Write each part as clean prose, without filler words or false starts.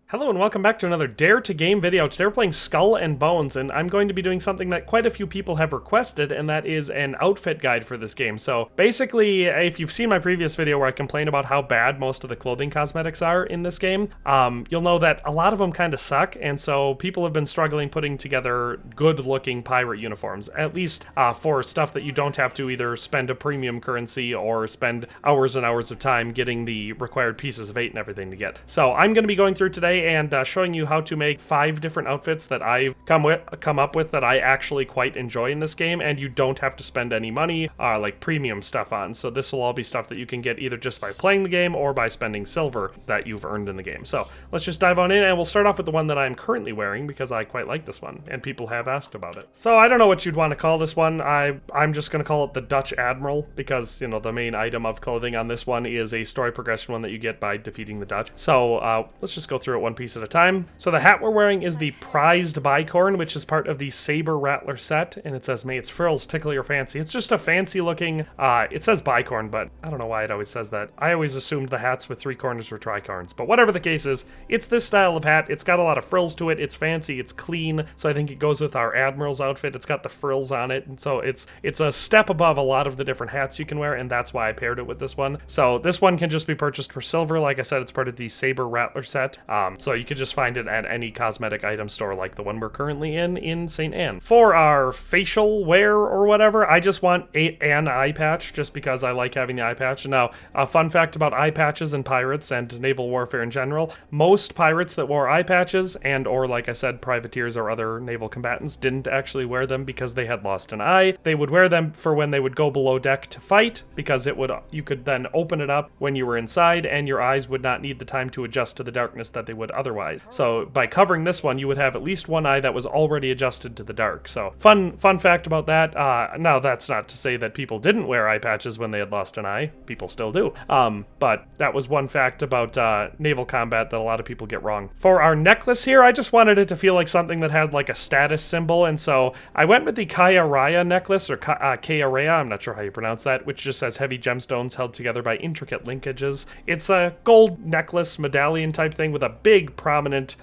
Hello and welcome back to another Dare to Game video. Today we're playing Skull and Bones, and I'm going to be doing something that quite a few people have requested, and that is an outfit guide for this game. So basically, if you've seen my previous video where I complained about how bad most of the clothing cosmetics are in this game, you'll know that a lot of them kind of suck, and so people have been struggling putting together good-looking pirate uniforms, at least for stuff that you don't have to either spend a premium currency or spend hours and hours of time getting the required pieces of 8 and everything to get. So I'm going to be going through today and showing you how to make 5 different outfits that I've come up with that I actually quite enjoy in this game, and you don't have to spend any money like premium stuff on. So this will all be stuff that you can get either just by playing the game or by spending silver that you've earned in the game. So let's just dive on in, and we'll start off with the one that I'm currently wearing because I quite like this one and people have asked about it. So I don't know what you'd want to call this one. I'm just going to call it the Dutch Admiral because, you know, the main item of clothing on this one is a story progression one that you get by defeating the Dutch. So let's just go through it one piece at a time. So the hat we're wearing is the prized bicorn, which is part of the Saber Rattler set, and it says, "May its frills tickle your fancy." It's just a fancy looking, it says bicorn, but I don't know why it always says that. I always assumed the hats with 3 corners were tricorns, but whatever the case is, it's this style of hat. It's got a lot of frills to it. It's fancy, it's clean, so I think it goes with our Admiral's outfit. It's got the frills on it, and so it's a step above a lot of the different hats you can wear, and that's why I paired it with this one. So this one can just be purchased for silver. Like I said, it's part of the Saber Rattler set, so you could just find it at any cosmetic item store like the one we're currently in St. Anne. For our facial wear or whatever, I just want an eye patch just because I like having the eye patch. Now, a fun fact about eye patches and pirates and naval warfare in general, most pirates that wore eye patches and or, like I said, privateers or other naval combatants didn't actually wear them because they had lost an eye. They would wear them for when they would go below deck to fight because you could then open it up when you were inside and your eyes would not need the time to adjust to the darkness that they would otherwise. So by covering this one, you would have at least one eye that was already adjusted to the dark. So fun fact about that. Now that's not to say that people didn't wear eye patches when they had lost an eye. People still do. But that was one fact about naval combat that a lot of people get wrong. For our necklace here, I just wanted it to feel like something that had like a status symbol, and so I went with the Kaya necklace, or Kaya, I'm not sure how you pronounce that, which just says heavy gemstones held together by intricate linkages. It's a gold necklace medallion type thing with a big prominent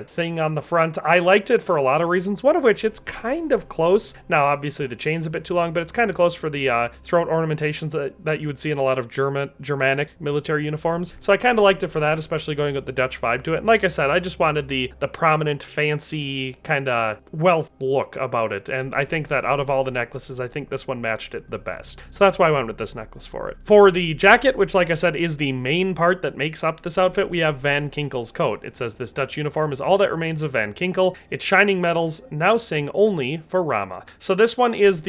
thing on the front. I liked it for a lot of reasons, one of which it's kind of close. Now, obviously the chain's a bit too long, but it's kind of close for the throat ornamentations that you would see in a lot of Germanic military uniforms. So I kind of liked it for that, especially going with the Dutch vibe to it. And like I said, I just wanted the prominent, fancy, kind of wealth look about it. And I think that out of all the necklaces, I think this one matched it the best. So that's why I went with this necklace for it. For the jacket, which like I said is the main part that makes up this outfit, we have Van Kinkel's coat. It says, "This Dutch uniform is all that remains of Van Kinkel. Its shining metals now sing only for Rama." So this one is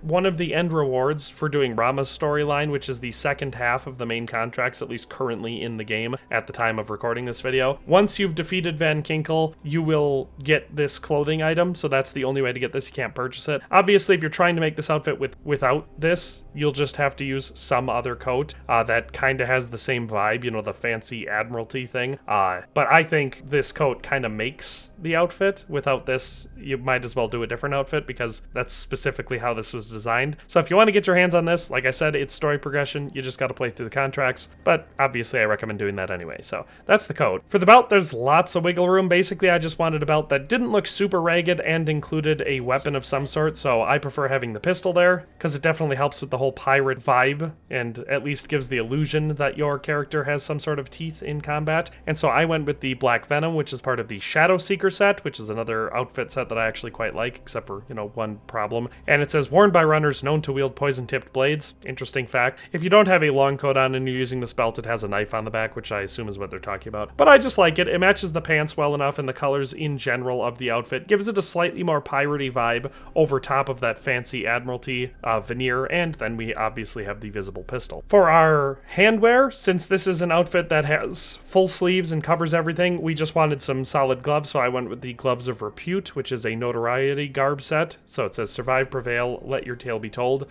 one of the end rewards for doing Rama's storyline, which is the second half of the main contracts, at least currently in the game at the time of recording this video. Once you've defeated Van Kinkel, you will get this clothing item, so that's the only way to get this. You can't purchase it. Obviously, if you're trying to make this outfit without this, you'll just have to use some other coat that kind of has the same vibe, you know, the fancy Admiralty thing. But I think this coat kind of makes the outfit. Without this, you might as well do a different outfit because that's specifically how this was designed. So if you want to get your hands on this, like I said, it's story progression. You just got to play through the contracts, but obviously I recommend doing that anyway. So that's the coat. For the belt, there's lots of wiggle room. Basically, I just wanted a belt that didn't look super ragged and included a weapon of some sort, so I prefer having the pistol there because it definitely helps with the whole pirate vibe and at least gives the illusion that your character has some sort of teeth in combat. And so I went with the Black Venom, which is part of the Shadow Seeker set, which is another outfit set that I actually quite like, except for, you know, one problem. And it says, "Worn by runners known to wield poison-tipped blades." Interesting fact. If you don't have a long coat on and you're using this belt, it has a knife on the back, which I assume is what they're talking about. But I just like it. It matches the pants well enough, and the colors in general of the outfit gives it a slightly more piratey vibe over top of that fancy Admiralty veneer, and then we obviously have the visible pistol. For our handwear, since this is an outfit that has full sleeves and covers everything, we just wanted some solid gloves, so I went with the Gloves of Repute, which is a notoriety garb set. So it says, "Survive, prevail, let your tale be told."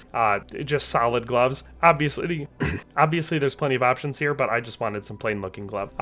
Just solid gloves. Obviously there's plenty of options here, but I just wanted some plain looking gloves.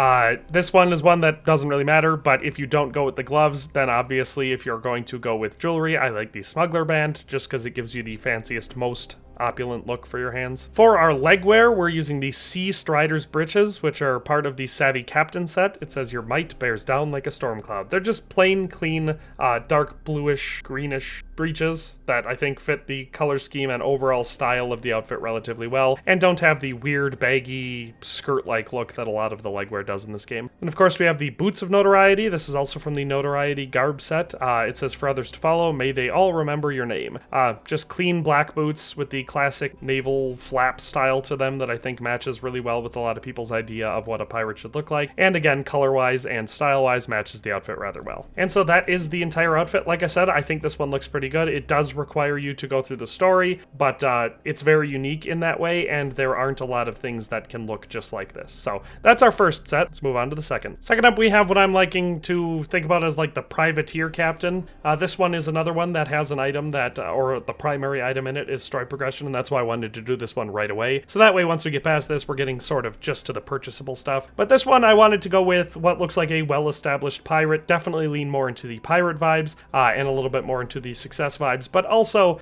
This one is one that doesn't really matter, but if you don't go with the gloves, then obviously if you're going to go with jewelry, I like the Smuggler Band just because it gives you the fanciest, most opulent look for your hands. For our legwear, we're using the Sea Strider's breeches, which are part of the Savvy Captain set. It says your might bears down like a storm cloud. They're just plain, clean, dark bluish, greenish breeches that I think fit the color scheme and overall style of the outfit relatively well, and don't have the weird baggy skirt-like look that a lot of the legwear does in this game. And of course we have the boots of notoriety. This is also from the notoriety garb set. It says for others to follow, may they all remember your name. Just clean black boots with the classic naval flap style to them that I think matches really well with a lot of people's idea of what a pirate should look like, and again, color-wise and style-wise matches the outfit rather well. And so that is the entire outfit. Like I said, I think this one looks pretty good. It does require you to go through the story, but it's very unique in that way, and there aren't a lot of things that can look just like this. So that's our first set. Let's move on to the second. Second up, we have what I'm liking to think about as like the privateer captain. This one is another one that has an item that, or the primary item in it is story progression, and that's why I wanted to do this one right away. So that way, once we get past this, we're getting sort of just to the purchasable stuff. But this one, I wanted to go with what looks like a well-established pirate, definitely lean more into the pirate vibes, and a little bit more into the success vibes, but also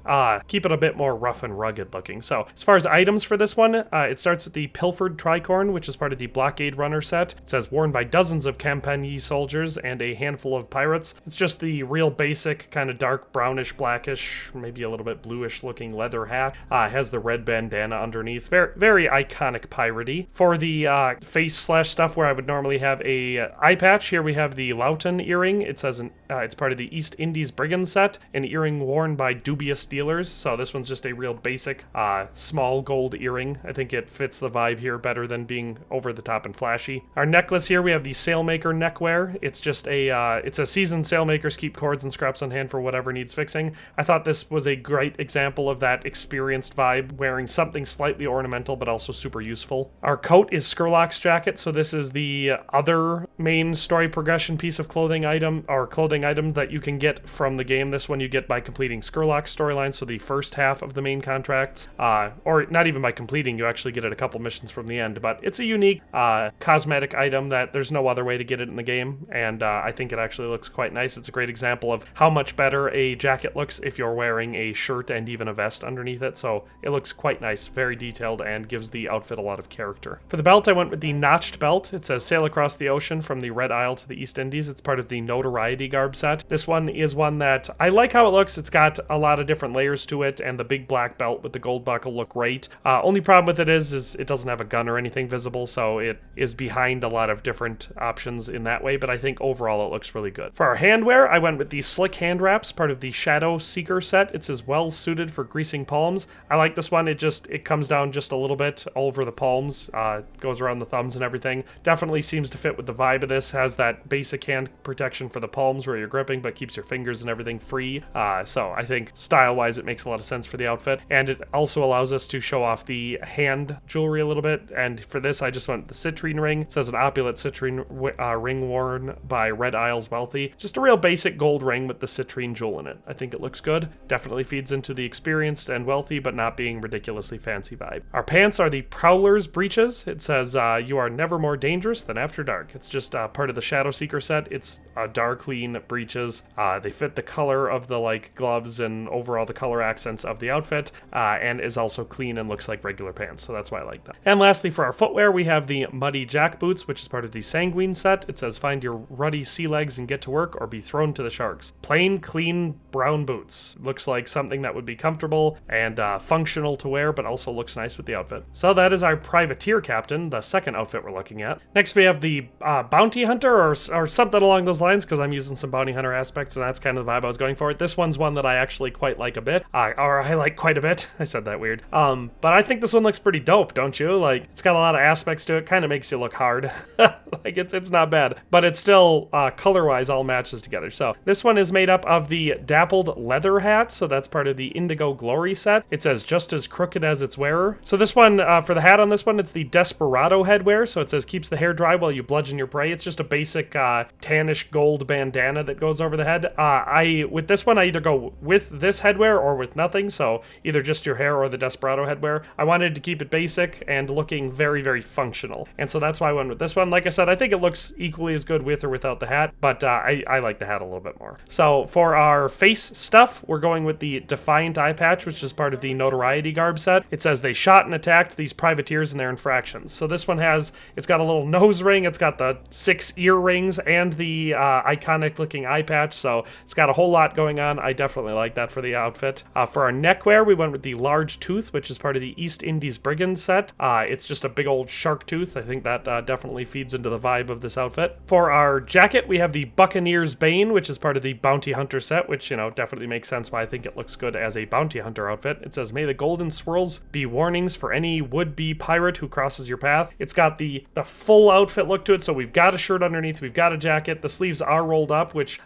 keep it a bit more rough and rugged looking. So as far as items for this one, it starts with the Pilfered Tricorn, which is part of the Blockade Runner set. It says worn by dozens of Campagny soldiers and a handful of pirates. It's just the real basic kind of dark brownish, blackish, maybe a little bit bluish looking leather hat. Has the red bandana underneath. Very, very iconic piratey. For the face slash stuff where I would normally have a eye patch, here we have the Loughton earring. It says it's part of the East Indies Brigand set, an earring worn by dubious dealers. So this one's just a real basic small gold earring. I think it fits the vibe here better than being over the top and flashy. Our necklace here, we have the Sailmaker neckwear. It's just it's a seasoned sailmakers keep cords and scraps on hand for whatever needs fixing. I thought this was a great example of that experienced vibe, wearing something slightly ornamental but also super useful. Our coat is Skurlock's jacket, so this is the other main story progression piece of clothing item that you can get from the game. This one you get by completing Skurlock's storyline, so the first half of the main contracts, or not even by completing, you actually get it a couple missions from the end, but it's a unique cosmetic item that there's no other way to get it in the game, and I think it actually looks quite nice. It's a great example of how much better a jacket looks if you're wearing a shirt and even a vest underneath it, so it looks quite nice, very detailed, and gives the outfit a lot of character. For the belt, I went with the notched belt. It says sail across the ocean from the Red Isle to the East Indies. It's part of the notoriety garb set. This one is one that I like how it looks. It's got a lot of different layers to it, and the big black belt with the gold buckle look great. Only problem with it is it doesn't have a gun or anything visible, so it is behind a lot of different options in that way, but I think overall it looks really good. For our handwear, I went with the slick hand wraps, part of the Shadow Seeker set. It says well suited for greasing palms. I like this one. It comes down just a little bit over the palms, goes around the thumbs and everything. Definitely seems to fit with the vibe of this. Has that basic hand protection for the palms where you're gripping, but keeps your fingers and everything free. So I think style-wise it makes a lot of sense for the outfit, and it also allows us to show off the hand jewelry a little bit. And for this, I just went with the citrine ring. It says an opulent citrine ring worn by Red Isle's wealthy. Just a real basic gold ring with the citrine jewel in it. I think it looks good. Definitely feeds into the experienced and wealthy, but not being ridiculously fancy vibe. Our pants are the Prowler's breeches. It says you are never more dangerous than after dark. It's just part of the Shadow Seeker set. It's dark clean breeches. They fit the color of the gloves and overall the color accents of the outfit, and is also clean and looks like regular pants, so that's why I like that. And lastly, for our footwear, we have the Muddy Jack boots, which is part of the Sanguine set. It says find your ruddy sea legs and get to work or be thrown to the sharks. Plain, clean, brown boots. Looks like something that would be comfortable and functional to wear, but also looks nice with the outfit. So that is our privateer captain, the second outfit we're looking at. Next we have the bounty hunter or something along those lines, because I'm using some bounty hunter aspects, and that's kind of the vibe I was going for. This one's one that I actually quite like a bit, or I like quite a bit. I said that weird. But I think this one looks pretty dope, don't you? It's got a lot of aspects to it, kind of makes you look hard. It's not bad, but it's still color-wise all matches together. So this one is made up of the dappled leather hat, so that's part of the Indigo Glory set. It says just as crooked as its wearer. So this one, for the hat on this one, it's the Desperado headwear, so it says keeps the hair dry while you bludgeon your prey. It's just a basic tannish gold bandana that goes over the head. With this one, I either go with this headwear or with nothing, so either just your hair or the Desperado headwear. I wanted to keep it basic and looking very, very functional, and so that's why I went with this one. Like I said, I think it looks equally as good with or without the hat, but I like the hat a little bit more. So for our face stuff, we're going with the Defiant eye patch, which is part of the Notoriety garb set. It says they shot and attacked these privateers in their infractions. So this one it's got a little nose ring, it's got the 6 ear rings, and the iconic looking eye patch, so it's got a whole lot going on. I definitely like that for the outfit. For our neckwear, we went with the large tooth, which is part of the East Indies Brigand set. It's just a big old shark tooth. I think that definitely feeds into the vibe of this outfit. For our jacket, we have the Buccaneer's Bane, which is part of the Bounty Hunter set, which, you know, definitely makes sense why I think it looks good as a bounty hunter outfit. It says, may the golden swirls be warnings for any would-be pirate who crosses your path. It's got the full outfit look to it, so we've got a shirt underneath, we've got a jacket, the sleeves are rolled up, which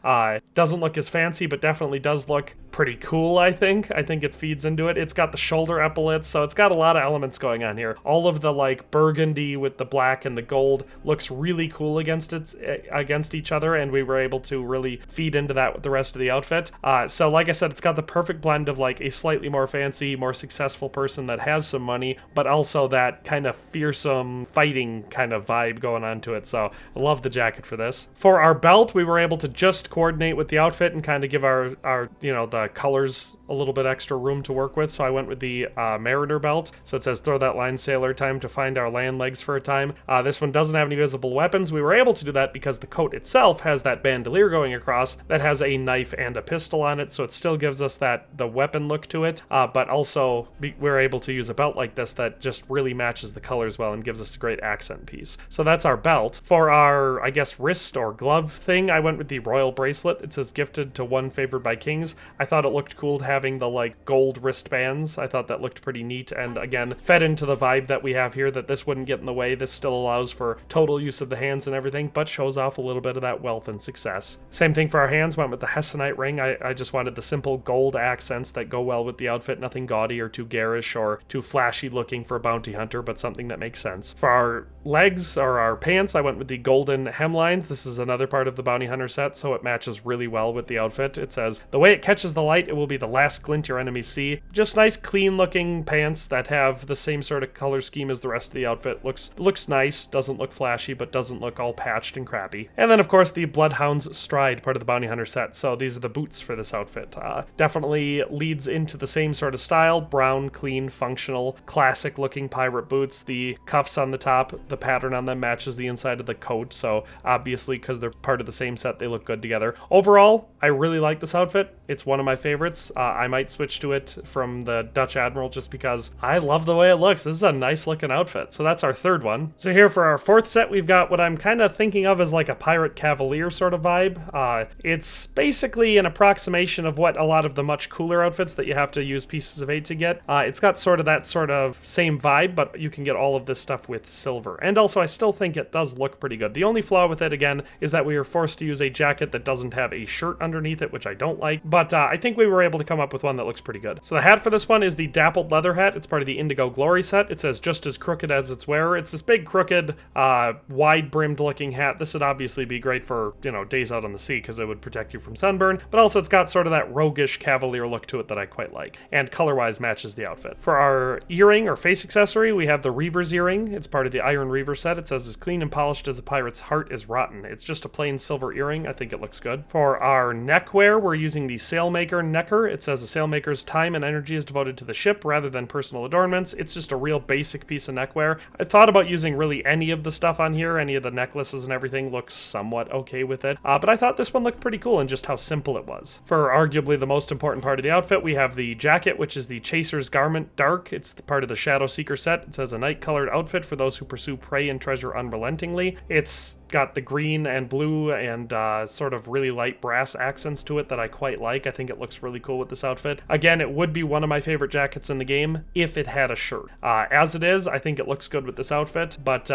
doesn't look as fancy, but definitely does look pretty cool, I think. I think it feeds into it. It's got the shoulder epaulets, so it's got a lot of elements going on here. All of the like burgundy with the black and the gold looks really cool against each other, and we were able to really feed into that with the rest of the outfit. So like I said, it's got the perfect blend of like a slightly more fancy, more successful person that has some money, but also that kind of fearsome fighting kind of vibe going on to it. So I love the jacket for this. For our belt, we were able to just coordinate with the outfit and kind of give our you know, the colors a little bit extra room to work with. So I went with the Mariner belt. So it says, throw that line, sailor, time to find our land legs for a time. This one doesn't have any visible weapons. We were able to do that because the coat itself has that bandolier going across that has a knife and a pistol on it. So it still gives us the weapon look to it. But also we're able to use a belt like this that just really matches the colors well and gives us a great accent piece. So that's our belt. For our, I guess, wrist or glove thing, I went with the royal bracelet. It says gifted to one favored by kings. I thought it looked cool having the like gold wristbands. I thought that looked pretty neat, and again fed into the vibe that we have here, that this wouldn't get in the way. This still allows for total use of the hands and everything, but shows off a little bit of that wealth and success. Same thing for our hands. Went with the Hessonite ring. I just wanted the simple gold accents that go well with the outfit. Nothing gaudy or too garish or too flashy looking for a bounty hunter, but something that makes sense. For our legs or our pants, I went with the golden hemlines. This is another part of the bounty hunter set, so it matches really well with the outfit. It says, the way it catches the light, it will be the last glint your enemies see. Just nice, clean looking pants that have the same sort of color scheme as the rest of the outfit. Looks nice, doesn't look flashy, but doesn't look all patched and crappy. And then of course the Bloodhound's Stride, part of the bounty hunter set. So these are the boots for this outfit. Definitely leads into the same sort of style. Brown, clean, functional, classic looking pirate boots. The cuffs on the top, the pattern on them matches the inside of the coat, so obviously because they're part of the same set, they look good together. Overall, I really like this outfit. It's one of my favorites. I might switch to it from the Dutch Admiral just because I love the way it looks. This is a nice looking outfit. So that's our third one. So here for our fourth set, we've got what I'm kind of thinking of as like a pirate Cavalier sort of vibe. It's basically an approximation of what a lot of the much cooler outfits that you have to use pieces of 8 to get. It's got sort of that sort of same vibe, but you can get all of this stuff with silver. And also I still think it does look pretty good. The only flaw with it, again, is that we are forced to use a jacket that doesn't have a shirt underneath it, which I don't like, but I think we were able to come up with one that looks pretty good. So the hat for this one is the dappled leather hat. It's part of the Indigo Glory set. It says just as crooked as its wearer. It's this big, crooked, wide-brimmed looking hat. This would obviously be great for, you know, days out on the sea because it would protect you from sunburn, but also it's got sort of that roguish Cavalier look to it that I quite like, and color-wise matches the outfit. For our earring or face accessory, we have the Reaver's earring. It's part of the Iron Reaver set. It says as clean and polished as a pirate's heart is rotten. It's just a plain silver earring. I think it looks good. For our neckwear, we're using the Sailmaker necker. It says the Sailmaker's time and energy is devoted to the ship rather than personal adornments. It's just a real basic piece of neckwear. I thought about using really any of the stuff on here. Any of the necklaces and everything looks somewhat okay with it. But I thought this one looked pretty cool and just how simple it was. For arguably the most important part of the outfit, we have the jacket, which is the Chaser's Garment Dark. It's part of the Shadow Seeker set. It says a night-colored outfit for those who pursue prey and treasure unrelentingly. It's got the green and blue and sort of really light brass accents to it that I quite like. like. I think it looks really cool with this outfit. Again, it would be one of my favorite jackets in the game if it had a shirt. As it is, I think it looks good with this outfit, but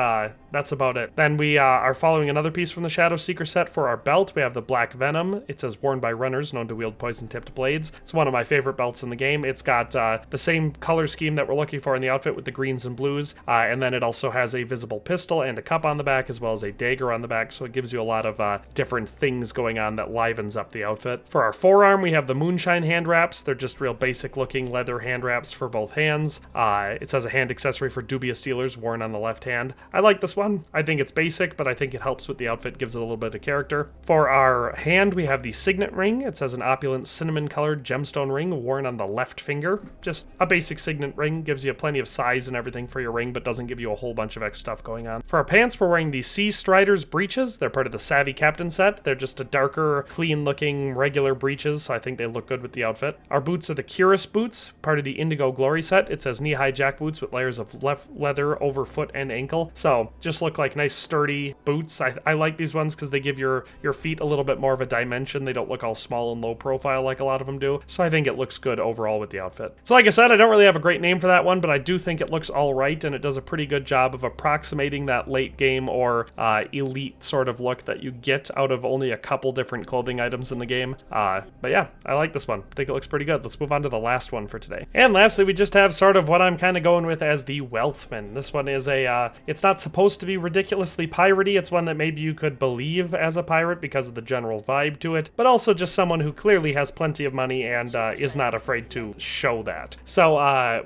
that's about it. Then we are following another piece from the Shadow Seeker set for our belt. We have the Black Venom. It says worn by runners known to wield poison-tipped blades. It's one of my favorite belts in the game. It's got the same color scheme that we're looking for in the outfit with the greens and blues, and then it also has a visible pistol and a cup on the back, as well as a dagger on the back, so it gives you a lot of different things going on that livens up the outfit. For our forearm, we have the Moonshine hand wraps. They're just real basic looking leather hand wraps for both hands. It says a hand accessory for dubious dealers worn on the left hand. I like this one. I think it's basic, but I think it helps with the outfit, gives it a little bit of character. For our hand, we have the signet ring. It says an opulent cinnamon colored gemstone ring worn on the left finger. Just a basic signet ring, gives you plenty of size and everything for your ring, but doesn't give you a whole bunch of extra stuff going on. For our pants, we're wearing the Sea Striders breeches. They're part of the Savvy Captain set. They're just a darker, clean looking regular breeches, so I think they look good with the outfit. Our boots are the Curus boots, part of the Indigo Glory set. It says knee-high jack boots with layers of left leather over foot and ankle. So just look like nice sturdy boots. I like these ones because they give your feet a little bit more of a dimension. They don't look all small and low profile like a lot of them do. So I think it looks good overall with the outfit. So like I said, I don't really have a great name for that one, but I do think it looks all right, and it does a pretty good job of approximating that late game or elite sort of look that you get out of only a couple different clothing items in the game. But yeah, I like this one. I think it looks pretty good. Let's move on to the last one for today. And lastly, we just have sort of what I'm kind of going with as the Wealthman. This one is it's not supposed to be ridiculously piratey. It's one that maybe you could believe as a pirate because of the general vibe to it, but also just someone who clearly has plenty of money and is not afraid to show that. So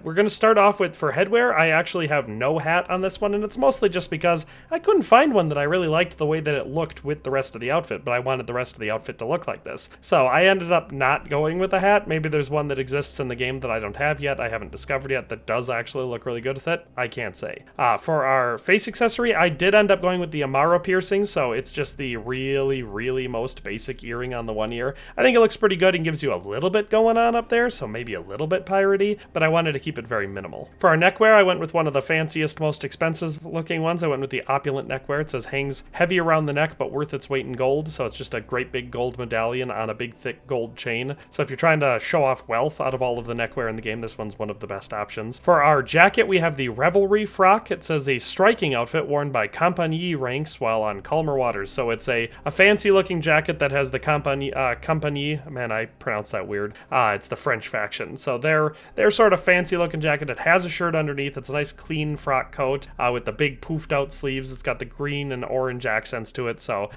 we're going to start off with, for headwear, I actually have no hat on this one, and it's mostly just because I couldn't find one that I really liked the way that it looked with the rest of the outfit, but I wanted the rest of the outfit to look like this. So I ended up not going with a hat. Maybe there's one that exists in the game that I don't have yet, I haven't discovered yet, that does actually look really good with it. I can't say. For our face accessory, I did end up going with the Amara piercing, so it's just the really most basic earring on the one ear. I think it looks pretty good and gives you a little bit going on up there, so maybe a little bit piratey, but I wanted to keep it very minimal. For our neckwear, I went with one of the fanciest, most expensive looking ones. I went with the opulent neckwear. It says hangs heavy around the neck, but worth its weight in gold, so it's just a great big gold medallion on a big thick gold chain. So if you're trying to show off wealth out of all of the neckwear in the game, this one's one of the best options. For our jacket, we have the Revelry frock. It says a striking outfit worn by compagnie ranks while on calmer waters. So it's a fancy looking jacket that has the compagnie, man, I pronounce that weird. It's the French faction. So they're sort of fancy looking jacket. It has a shirt underneath. It's a nice clean frock coat with the big poofed out sleeves. It's got the green and orange accents to it. So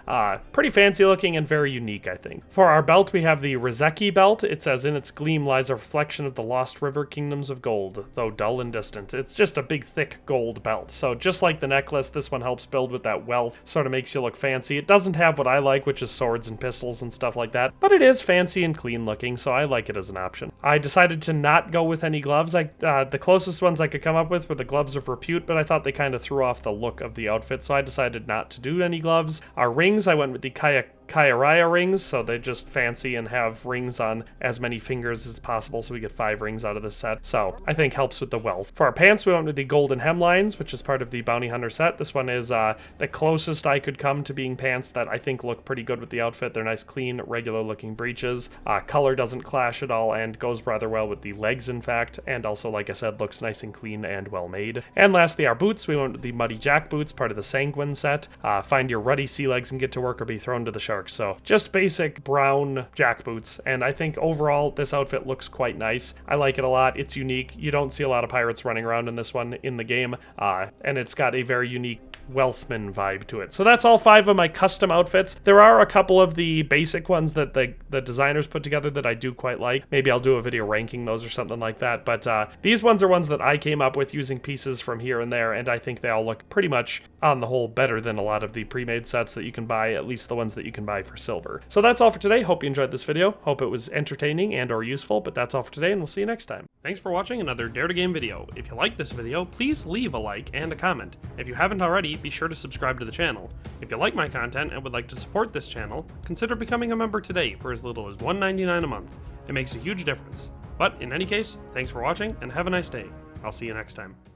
pretty fancy looking and very unique, I think. For our belt, we have the Rizeki belt. It says in its gleam lies a reflection of the lost river kingdoms of gold, though dull and distant. It's just a big thick gold belt. So just like the necklace, this one helps build with that wealth, sort of makes you look fancy. It doesn't have what I like, which is swords and pistols and stuff like that, but it is fancy and clean looking, so I like it as an option. I decided to not go with any gloves. The closest ones I could come up with were the gloves of repute, but I thought they kind of threw off the look of the outfit, so I decided not to do any gloves. Our rings, I went with the Kayaraya rings, so they're just fancy and have rings on as many fingers as possible, so we get 5 rings out of this set, so I think helps with the wealth. For our pants, we went with the golden hemlines, which is part of the Bounty Hunter set. This one is the closest I could come to being pants that I think look pretty good with the outfit. They're nice, clean, regular looking breeches. Color doesn't clash at all and goes rather well with the legs, in fact, and also, like I said, looks nice and clean and well made. And lastly, our boots, we went with the Muddy Jack boots, part of the Sanguine set. Find your ruddy sea legs and get to work or be thrown to the sharks. So just basic brown jack boots, and I think overall this outfit looks quite nice. I like it a lot. It's unique. You don't see a lot of pirates running around in this one in the game, and it's got a very unique Wealthman vibe to it. So that's all 5 of my custom outfits. There are a couple of the basic ones that the designers put together that I do quite like. Maybe I'll do a video ranking those or something like that, but these ones are ones that I came up with using pieces from here and there, and I think they all look pretty much, on the whole, better than a lot of the pre-made sets that you can buy, at least the ones that you can buy for silver. So that's all for today. Hope you enjoyed this video. Hope it was entertaining and or useful, but that's all for today, and we'll see you next time. Thanks for watching another Dare to Game video. If you liked this video, please leave a like and a comment. If you haven't already, be sure to subscribe to the channel. If you like my content and would like to support this channel, consider becoming a member today for as little as $1.99 a month. It makes a huge difference. But in any case, thanks for watching and have a nice day. I'll see you next time.